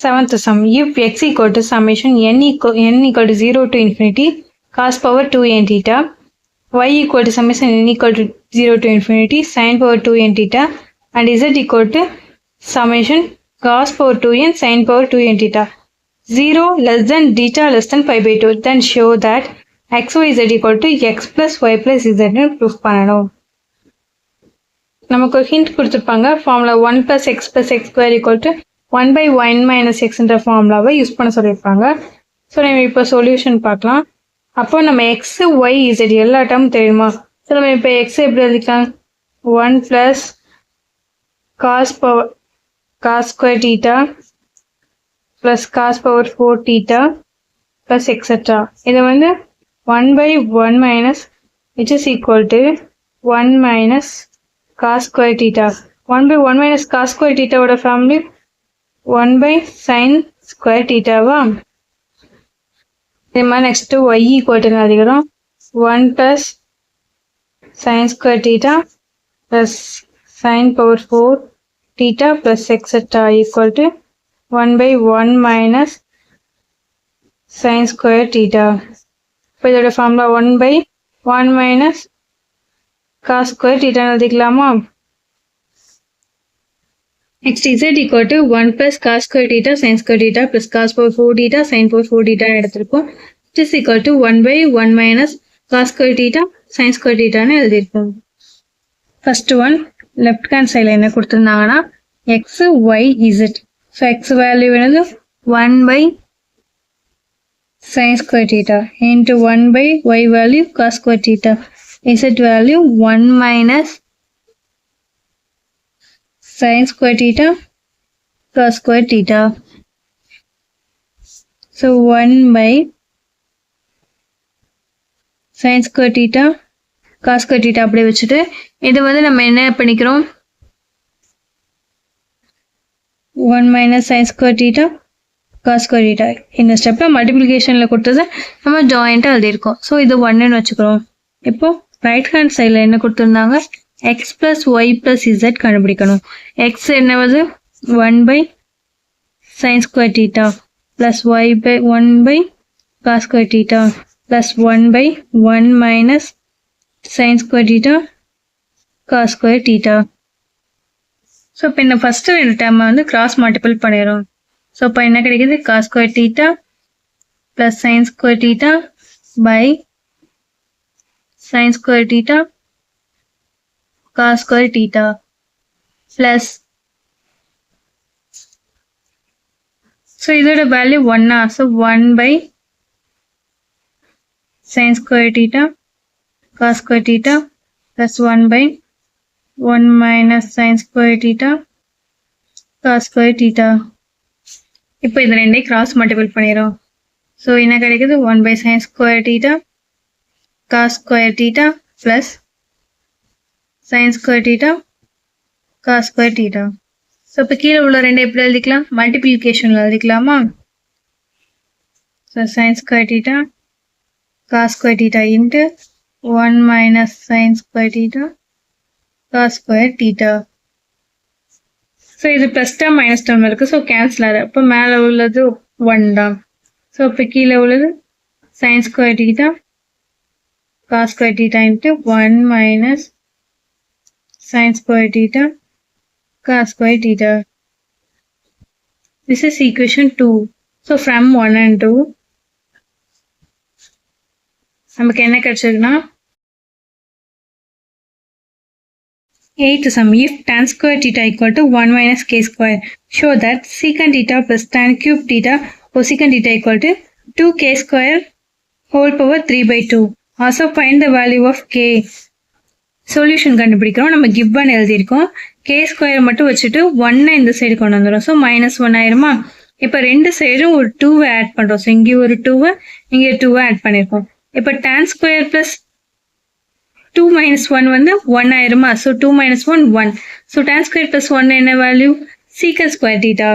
Seventh sum. If x equal to summation n equal to 0 to infinity cos power 2n theta, y equal to summation n equal to 0 to infinity sin power 2n theta, and z equal to summation cos power 2n sin power 2n theta. 0 less than theta less than pi by 2. Then show that xyz equal to x plus y plus z ன்னு proof பண்ணணும். நமக்கு ஒரு hint கொடுத்துருப்பாங்க. Formula 1 plus x plus x square equal to 1 by 1 minus xன்ற ஃபார்முலாவை use பண்ண சொல்லியிருப்பாங்க. So நம்ம இப்போ சொல்யூஷன் பார்க்கலாம். அப்போ நம்ம எக்ஸ் ஒய் இசட் எல்லா டேர்மும் தெரியுமா? ஸோ நம்ம இப்போ எக்ஸ் எப்படி எழுதிக்கலாம்? 1 plus cos square theta plus cos power 4 theta plus etc. இது வந்து 1 by 1 minus which is equal to 1 minus cos square theta. 1 by 1 minus cos square theta ஓட family 1 by sin square theta வா? இதே மாதிரி next y equal to எழுதிக்கிறோம். 1 plus sin square theta plus sin power 4 theta plus etc. equal to 1 by 1 minus sin square theta. இப்போ இதோட formula 1 by 1 minus cos square theta எழுதிக்கலாமா? Next z equal to 1 plus cos square theta sin square theta plus cos power 4 theta sin power 4 theta எடுத்திருப்போம். It is equal to 1 by 1 minus cos square theta sin square theta ன்னு எழுதிருப்போம். First one left hand side என்ன கொடுத்திருந்தாங்கன்னா x y z. So x value என்னது 1 by sin square theta into 1 by y value cos square theta. Z value 1 minus sin square theta cos square theta. So 1 by sin square theta cos square theta அப்படியே வச்சுட்டு இது வந்து நம்ம என்ன பண்ணிக்கிறோம்? 1 minus sin square theta cos square theta. இந்த ஸ்டெப்ல மல்டிப்ளிகேஷன்ல கொடுத்தது நம்ம ஜாயிண்டா எழுதியிருக்கோம். ஸோ இது 1 ன்னு வச்சுக்கிறோம். இப்போ ரைட் ஹேண்ட் சைடில் என்ன கொடுத்துருந்தாங்க? x plus y plus z கண்டுபிடிக்கணும். x என்னவது 1 by sin square theta plus y by 1 by cos square theta plus 1 by 1 minus sin square theta cos square theta. So இப்போ இந்த ஃபர்ஸ்ட் ரெண்டு டேர்மை வந்து கிராஸ் மல்டிபிள் பண்ணிடுறோம். ஸோ இப்போ என்ன கிடைக்குது? cos square theta plus sin square theta by sin square theta cos square theta plus so இதோட value 1 so 1 by sin square theta cos square theta plus 1 by 1 minus sin square theta cos square theta. இப்போ இது ரெண்டையும் cross multiple பண்ணிடுறோம். So என்ன கிடைக்குது? 1 by sin square theta cos square theta plus sin square theta cos square theta. So இப்போ கீழே உள்ள ரெண்டு எப்படி எழுதிக்கலாம்? மல்டிப்ளிகேஷனில் எழுதிக்கலாமா? So sin square theta cos square theta into 1 minus sin square theta cos square theta. So இது plus term minus term இருக்குது. ஸோ கேன்சல் ஆகுது. அப்போ மேலே உள்ளது 1 தான். ஸோ இப்போ கீழே உள்ளது sin square theta cos square theta into 1 minus sin square theta cos square theta. This is equation 2. So from 1 and 2 நமக்கு என்ன கிடைச்சிருக்குன்னா 8th sum. If tan square theta equal to 1 minus k square, show that secant theta plus tan cube theta cosecant theta equal to 2k square whole power 3 by 2. Also find the value of k. Solution கண்டுபிடிக்கிறோம். நம்ம given எழுதியிருக்கோம். k square மட்டும் வச்சுட்டு 1 இந்த side கொண்டு வந்துடும். So -1 ஆயிருமா? இப்போ ரெண்டு சைடும் ஒரு 2 ஆட் பண்ணுறோம். ஸோ இங்கே ஒரு 2 இங்கே 2 ஆட் பண்ணியிருக்கோம். இப்போ tan ஸ்கொயர் பிளஸ் 2 minus 1 வந்து 1 ஆயிருமா? So 2 minus 1 1. So tan square plus 1 என்ன value? secant square theta.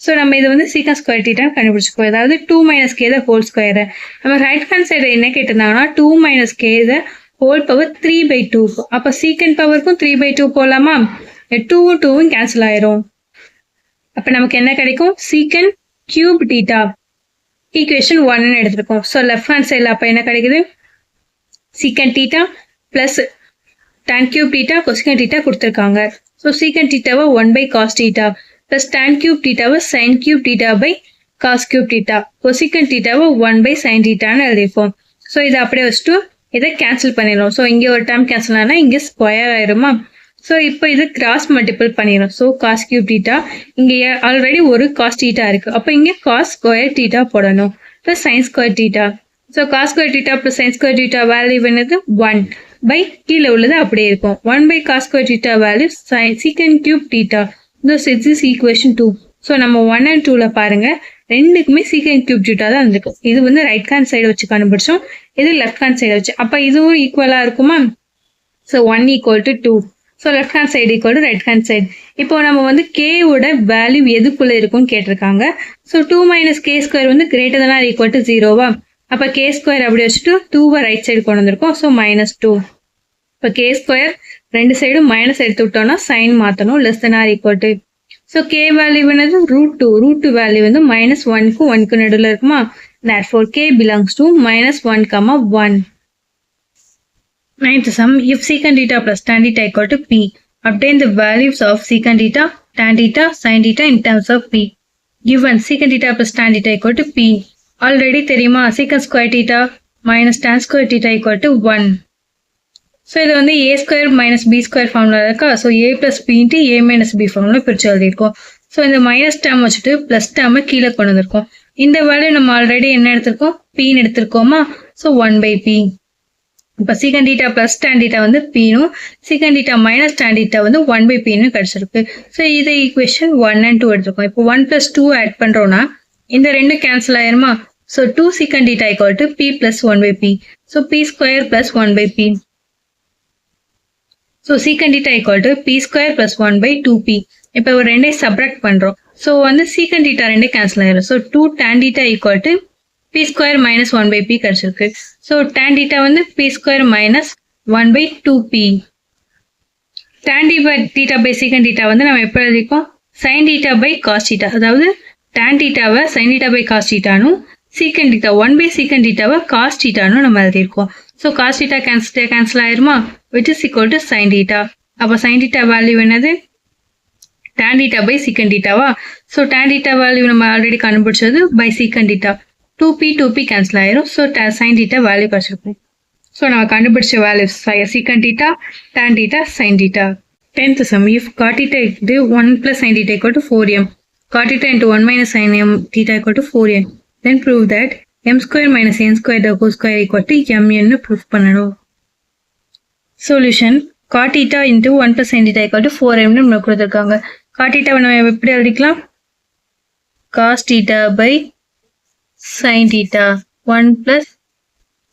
So நம்ம இது வந்து secant ஸ்கொயர் தீட்டா கண்டுபிடிச்சிக்கோ. அதாவது 2 minus k ஹோல் ஸ்கொயர். நம்ம ரைட் ஹேண்ட் சைடு என்ன கேட்டிருந்தாங்கன்னா 2 minus k whole power 3 by 2. அப்போ secant பவருக்கும் 3 by 2 போகலாமா? 2 2 கேன்சல் ஆயிரும். அப்போ நமக்கு என்ன கிடைக்கும்? secant cube theta equation 1 ன்னு எடுத்துருக்கோம். ஸோ லெஃப்ட் ஹேண்ட் சைடில் அப்போ என்ன கிடைக்குது secant theta plus tan cube theta cosecant theta கொடுத்துருக்காங்க. ஸோ secant theta-வை 1 by cos theta plus tan cube theta-வை sin cube theta by cos cube theta cosecant theta-வை 1 by sin theta-ன்னு எழுதிருப்போம். ஸோ இதை அப்படியே வச்சுட்டு இதை கேன்சல் பண்ணிடலாம். ஸோ இங்கே ஒரு டேர்ம் கேன்சல் ஆனால் இங்கே ஸ்கொயர் ஆயிருமா. ஸோ இப்போ இது கிராஸ் மல்டிபிள் பண்ணிடும். ஸோ காஸ் கியூப் டீட்டா இங்கே ஆல்ரெடி ஒரு காஸ் டீட்டா இருக்குது. அப்போ இங்கே காஸ் ஸ்கொயர் டீட்டா போடணும் plus sign square theta. So cos square theta plus sign square theta value என்னது 1 பை கீழே உள்ளது அப்படியே இருக்கும். 1 by cos square theta value secant cube theta. It's is equation 2. So நம்ம 1 and 2ல பாருங்க ரெண்டுக்குமே சீக்கன் கியூப் டீட்டா தான் இருந்திருக்கும். இது வந்து ரைட் ஹேண்ட் சைடு வச்சு கண்டுபிடிச்சோம், இது லெஃப்ட் ஹேண்ட் சைடு வச்சு. அப்போ இதுவும் ஈக்குவலாக இருக்குமா. So 1 equal to 2. So left hand side equal to right hand side. இப்போ நம்ம வந்து கேவோட வேல்யூ எதுக்குள்ளே இருக்கும்னு கேட்டிருக்காங்க. ஸோ 2 மைனஸ் கே ஸ்கொயர் வந்து greater than or equal to 0வா. அப்போ கே ஸ்கொயர் அப்படி வச்சுட்டு 2வை ரைட் சைடு கொண்டு வந்திருக்கோம். ஸோ -2. இப்போ கே ஸ்கொயர் ரெண்டு சைடும் மைனஸ் எடுத்து விட்டோம்னா சைன் மாற்றணும் less than or equal to. So k value என்னது √2. √2 வேல்யூ வந்து -1க்கும் 1க்கும் நடுவில் இருக்குமா. therefore k belongs to -1, 1. Ninth sum, if secant theta plus tan theta equal to p, obtain the values of secant theta, tan theta, sin theta in terms of p. Given secant theta plus tan theta equal to p. Already தெரியுமா secant square theta minus tan square theta equal to 1. So இது வந்து a square minus b square formula இருக்கா. So a plus b into a minus b formula பிரிச்சு எழுதியிருக்கோம். So இந்த minus term வச்சுட்டு plus டேர்மை கீழே கொண்டு வந்திருக்கோம். இந்த வேல்யூ நம்ம ஆல்ரெடி என்ன எடுத்திருக்கோம் pன்னு எடுத்திருக்கோமா. So 1 by p. இப்போ secant theta plus tan theta வந்து pனும் secant theta minus tan theta வந்து 1 by pன்னு கிடைச்சிருக்கு. ஸோ இதை ஈக்குவேஷன் 1 and 2 எடுத்திருக்கோம். இப்போ 1 plus 2 ஆட் பண்ணுறோன்னா இந்த ரெண்டு கேன்சல் ஆயிருமா. So 2 secant theta equal to p plus 1 by p. So p square plus 1 by p. So secant theta equal to p square plus 1 by 2p. இப்போ ஒரு ரெண்டே சப்ராக்ட் பண்ணுறோம். ஸோ வந்து secant theta ரெண்டே கேன்சல் ஆயிரும். So 2 tan theta equal to p square minus 1 by p கிடைச்சிருக்கு. So tan theta வந்து p square minus 1 by 2p. tan theta by secant theta வந்து நம்ம எப்போ எழுதிப்போம் sin theta by cos theta. அதாவது tan theta-வை sin theta by cos theta-னும் secant theta 1 by secant theta-வை cos theta-னும் நம்ம எழுதியிருக்கோம். So cos theta cancel ஆயிருமா which is equal to sin theta. அப்போ sin theta value என்னது tan theta by secant theta-வா. So tan theta value நம்ம already கண்டுபிடிச்சது by secant theta. 2p cancel ஆயிரும். ஸோ sin theta வேல்யூ கிடைச்சிருக்கும். So நம்ம கண்டுபிடிச்ச value secant theta, tan theta, sin theta. 10th sum, if cot theta is 1 plus sin theta equal to 4m, cot theta into 1 minus sin m theta equal to 4n, then prove that m square minus n square the whole square equal to mn னு proof பண்ணணும். Solution, cot theta into 1 plus sin theta equal to 4m னு நமக்கு கொடுத்துருக்காங்க. cot theta நம்ம எப்படி எழுதிக்கலாம் cos theta by sin theta 1 plus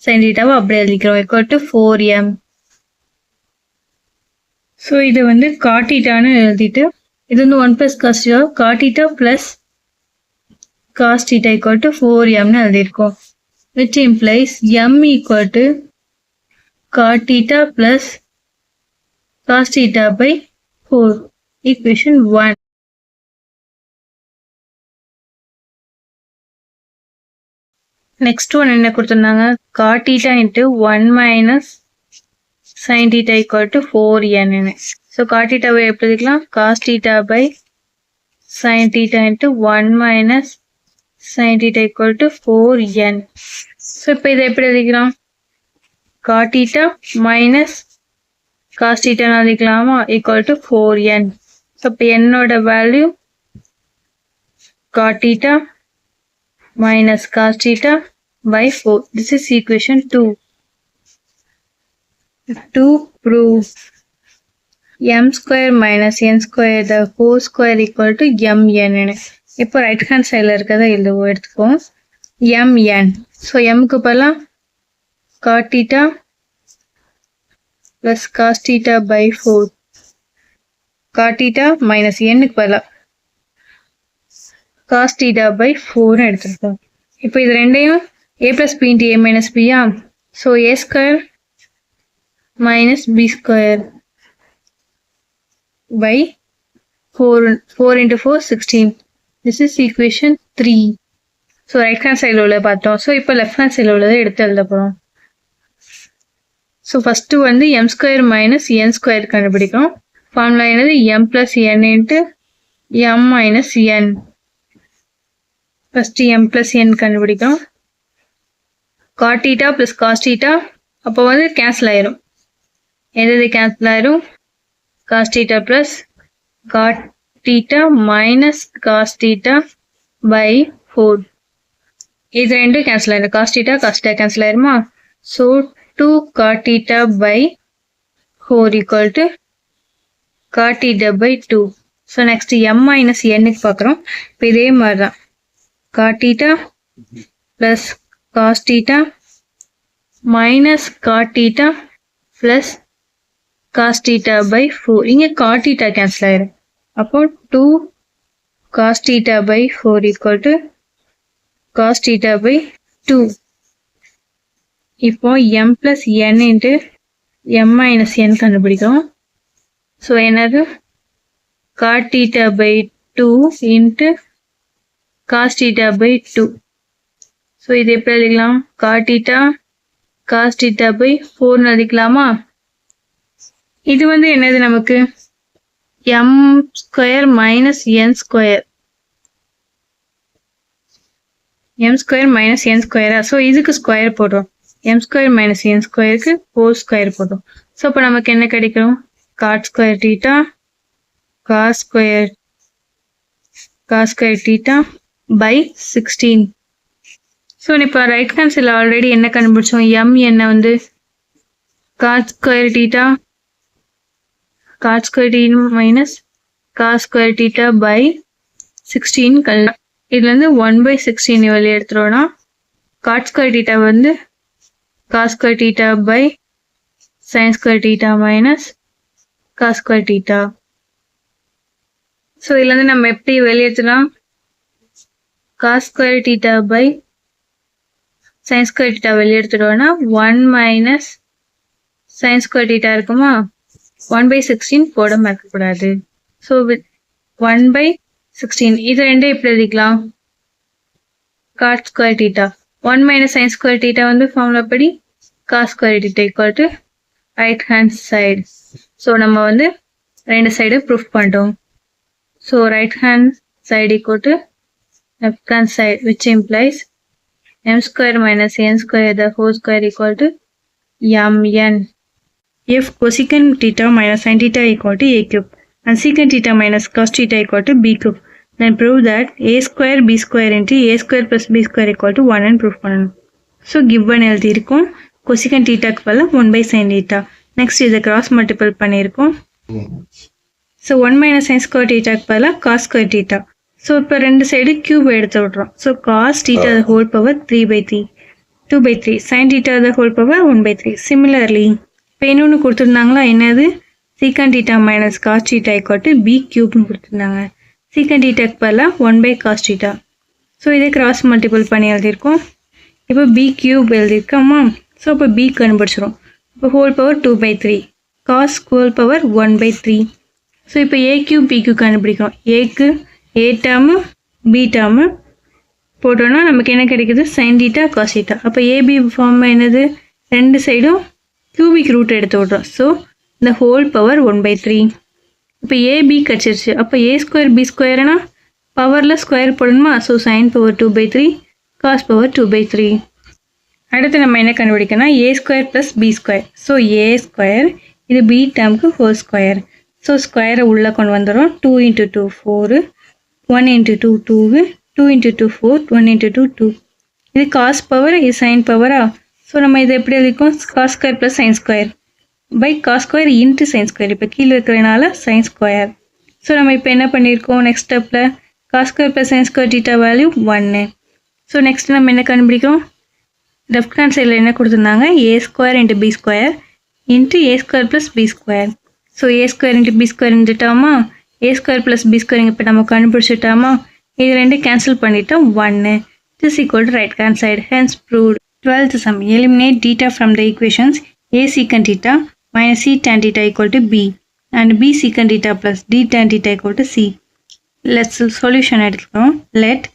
sin theta அப்படியே எழுதிக்கிறோம் equal to 4m. ஸோ இது வந்து cot theta-னு எழுதிட்டு இது வந்து 1 plus cos theta, cot theta plus cos theta equal to 4m-னு எழுதியிருக்கோம். which implies m equal to cot theta plus cos theta by 4. equation 1. next one என்ன கொடுத்திருந்தாங்க cot theta into 1 minus sin theta equal to 4n. so cot theta வை எப்படி எழுதிக்கலாம் cos theta by sin theta into 1 minus sin theta equal to 4n. so இப்போ இதை எப்படி எழுதிக்கலாம் cot theta minus cos theta எழுதிக்கலாமா equal to 4n. so இப்போ என்னோட value cot theta minus cos theta by 4. This is equation 2. To prove m square minus n square the whole square equal to mn. இப்போ right hand சைடில் இருக்கிறத எடுத்துக்கோம் mn. So mக்கு பதிலா cot theta plus cos theta by 4. cot theta minus nக்கு பதிலா cos theta by 4 எடுத்துருக்கோம். இப்போ இது ரெண்டையும் a plus b into a minus b. So a square minus b square by 4 into 4 16 This is equation 3. So right hand side உள்ள பார்த்தோம். So இப்போ left hand side உள்ளதை எடுத்து எழுத போறோம். So first வந்து m square minus n square கண்டுபிடிக்கும். Formula என்னது m plus n into m minus n. First m plus n கண்டுபிடிக்கும். cot theta plus cos theta அப்போ வந்து கேன்சல் ஆயிரும். எது கேன்சல் ஆயிரும்? cos theta plus cot theta minus cos theta by 4. இது ரெண்டும் கேன்சல் ஆயிரும். cos theta கேன்சல் ஆயிருமா? So 2 cot theta by 4 equal to cot theta by 2. So next m minus n க்கு பார்க்குறோம். இப்போ இதே மாதிரி தான் cot theta plus cos theta minus cot theta plus cos theta by 4. இங்க cot theta cancel ஆயிரும். அப்போ 2 cos theta by 4 equal to cos theta by 2. இப்போ m plus n into m minus n கண்டுபிடிக்கிறோம். So என்னது cot theta by 2 into cos theta by 2. So இது எப்படி எழுதிக்கலாம்? cot theta cos theta by 4 எழுதிக்கலாமா? இது வந்து என்னது நமக்கு m square minus n square. m square minus n square. So இதுக்கு ஸ்கொயர் போடுறோம். m square minus n squareக்கு whole square போடுறோம். So இப்போ நமக்கு என்ன கிடைக்கும்? cot square theta cos square theta by 16. So இப்போ ரைட் ஹேண்ட் சைடில் ஆல்ரெடி என்ன கண்டுபிடிச்சோம்? m என்ன வந்து cot square theta minus cos square theta by 16. இதுல இருந்து 1 by 16 வெளியே எடுத்துறோம்னா cot square theta வந்து cos square theta by sin square theta minus cos square theta. So இதுல இருந்து நம்ம எப்படி வெளியேற்றலாம்? cos square theta by sin square theta வெளியே எடுத்துட்டோம்னா 1 minus sin square theta இருக்குமா? 1 by 16 போட மறக்கக்கூடாது. So with 1 by 16 இது ரெண்டே எப்படி எழுதிக்கலாம்? cot square theta 1 minus sin square theta வந்து ஃபார்முலா படி cos square theta equal to right hand side. So நம்ம வந்து ரெண்டு சைடு ப்ரூஃப் பண்ணிட்டோம். So right hand side equal to left hand side, which implies m square minus n square the whole square equal to mn. If cosecant theta minus sin theta equal to a cube and secant theta minus cos theta equal to b cube, then prove that a square b square into a square plus b square equal to 1 and proof பண்ணணும். So given எழுதியிருக்கோம். cosecant theta க்கு பதிலா 1 by sin theta. Next இதை cross multiple பண்ணியிருக்கோம். So 1 minus sin square theta க்கு பதிலா cos square theta. So இப்போ ரெண்டு சைடு cube எடுத்து விட்றோம். So cos theta the whole power 3 by 3. 2 by 3. Sin theta the whole power 1 by 3. Similarly, இப்போ இன்னொன்று கொடுத்துருந்தாங்களா? என்னது secant theta minus cos theta equal to b cube கொடுத்துருந்தாங்க. secant theta க்கு பதிலாக 1 by cos theta. ஸோ இதை cross multiple பண்ணி எழுதியிருக்கோம். இப்போ b cube எழுதியிருக்கோமா? ஸோ இப்போ b கண்டுபிடிச்சிரும். இப்போ whole power 2 by 3. cos whole power 1 by 3. So இப்போ a cube b cube கண்டுபிடிக்கிறோம். ஏக்கு a டேர்மு b டேர்மு போட்டோன்னா நமக்கு என்ன கிடைக்குது? sin theta cos theta. அப்போ ab ஃபார்ம் என்னது? ரெண்டு சைடும் cubic root எடுத்து விட்றோம். ஸோ இந்த ஹோல் பவர் 1 by 3. இப்போ ab கிடச்சிருச்சு. அப்போ a ஸ்கொயர் b ஸ்கொயர்னா பவரில் ஸ்கொயர் போடணுமா? So sin power 2 by 3 cos power 2 by 3. அடுத்து நம்ம என்ன கண்டுபிடிக்கணும்னா a square plus b square. So a square இது b டேர்முக்கு ஹோல் ஸ்கொயர். ஸோ ஸ்கொயரை உள்ளே கொண்டு வந்துடும். 2 into 2 4, 1 into 2 2, 2 into 2 4, 1 into 2 2. இது காஸ் பவர், இது சைன் பவரா? ஸோ நம்ம இதை எப்படி எழுதிக்கோம்? Cos square plus sign square by cos square into sine square. இப்போ கீழே இருக்கிறதுனால சைன் ஸ்கொயர். ஸோ நம்ம இப்போ என்ன பண்ணியிருக்கோம்? நெக்ஸ்ட் ஸ்டெப்பில் cos square plus sign square theta value 1. So next நம்ம என்ன கண்டுபிடிக்கிறோம்? லெஃப்ட் ஹேண்ட் சைடில் என்ன கொடுத்துருந்தாங்க? a square into b square into a square plus b square. So a square into b square இருந்துட்டாமா? a square plus b square இப்போ நம்ம கண்டுபிடிச்சிட்டாமா? இது ரெண்டு கேன்சல் பண்ணிட்டோம். 1. This is equal to right hand side. Hence proved. 12th sum. Eliminate theta from the equations a secant theta minus c tan theta equal to b and b secant theta plus d tan theta equal to c. Let's solution எடுத்துக்கிறோம். Let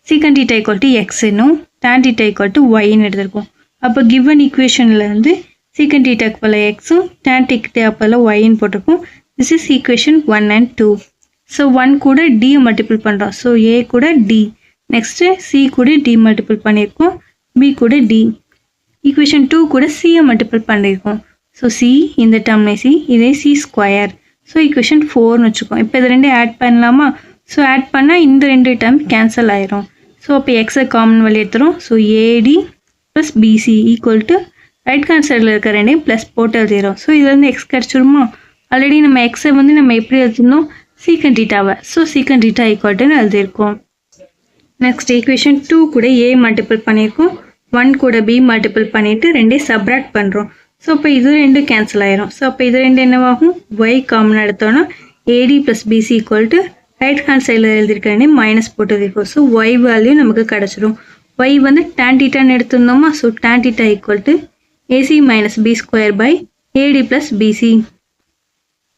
secant theta equal to எக்ஸ்னும் tan theta equal to ஒய்ன்னு எடுத்திருக்கோம். அப்போ given ஈக்குவேஷனில் வந்து சீக்கன் தீட்டாக்கு போல எக்ஸும் டேன் தீட்டா போல ஒய்ன்னு போட்டிருக்கோம். This is equation 1 and 2. So 1 கூட டி மல்டிபிள் பண்ணுறோம். ஸோ ஏ கூட டி, நெக்ஸ்ட்டு சி கூட டி மல்டிபிள் பண்ணியிருக்கோம், பி கூட டி. ஈக்குவேஷன் 2 கூட சியை மல்டிபிள் பண்ணியிருக்கோம். ஸோ சி இந்த டேர்ம்ல சி, இதே சி ஸ்கொயர். ஸோ ஈக்குவேஷன் 4ன்னு வச்சுக்கோம். இப்போ இது ரெண்டும் ஆட் பண்ணலாமா? ஸோ ஆட் பண்ணால் இந்த ரெண்டு டேர்ம் கேன்சல் ஆயிரும். ஸோ அப்போ எக்ஸை காமன் வழி எடுத்துரும். So AD plus BC equal to right hand சைடில் இருக்கிற ரெண்டையும் ப்ளஸ் போட்டு எழுதிடும். ஸோ இதில் வந்து எக்ஸ் கிடச்சிருமா? ஆல்ரெடி நம்ம எக்ஸை வந்து நம்ம எப்படி எழுதிருந்தோம்? சீக்கன் தீட்டாவை. ஸோ சீக்கன் தீட்டா ஈக்குவல்ட்டுன்னு எழுதியிருக்கோம். நெக்ஸ்ட் ஈக்குவேஷன் 2 கூட ஏ மல்டிபிள் பண்ணியிருக்கோம், 1 கூட பி மல்டிபிள் பண்ணிவிட்டு ரெண்டையும் சப்ராக்ட் பண்ணுறோம். ஸோ அப்போ இது ரெண்டும் கேன்சல் ஆயிரும். ஸோ அப்போ இது ரெண்டு என்னவாகும்? ஒய் காமன் எடுத்தோன்னா AD plus BC equal to right hand சைடில் எழுதியிருக்க மைனஸ் போட்டு இருக்கும். ஸோ ஒய் வேல்யூ நமக்கு கிடச்சிரும். ஒய் வந்து டேன் தீட்டான்னு எடுத்திருந்தோமா? So tan theta equal to AC minus B square by AD plus BC.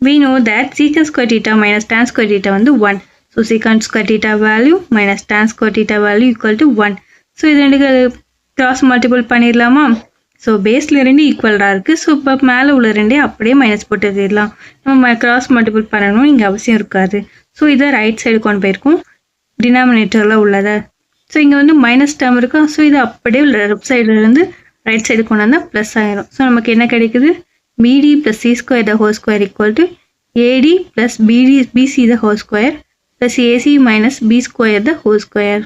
We know that secant square theta minus tan square theta வந்து 1. So secant square theta value minus tan square theta value equal to 1. So இது ரெண்டுக்கு cross multiple பண்ணிடலாமா? So பேஸில் ரெண்டு ஈக்குவலாக இருக்குது. So இப்போ மேலே உள்ள ரெண்டே அப்படியே மைனஸ் போட்டு எழுதிடலாம். நம்ம கிராஸ் மல்டிபிள் பண்ணணும் இங்கே அவசியம் இருக்காது. ஸோ இதை ரைட் சைடு கொண்டு போயிருக்கோம், டினாமினேட்டரில் உள்ளதை. ஸோ இங்கே வந்து மைனஸ் டேர்ம் இருக்கும். ஸோ இது அப்படியே லெஃப்ட் சைடுலேருந்து ரைட் சைடு கொண்டு வந்தால் ப்ளஸ் ஆகிடும். ஸோ நமக்கு என்ன கிடைக்குது? BD plus C square the whole square equal to AD plus BC the whole square plus AC minus B square the whole square.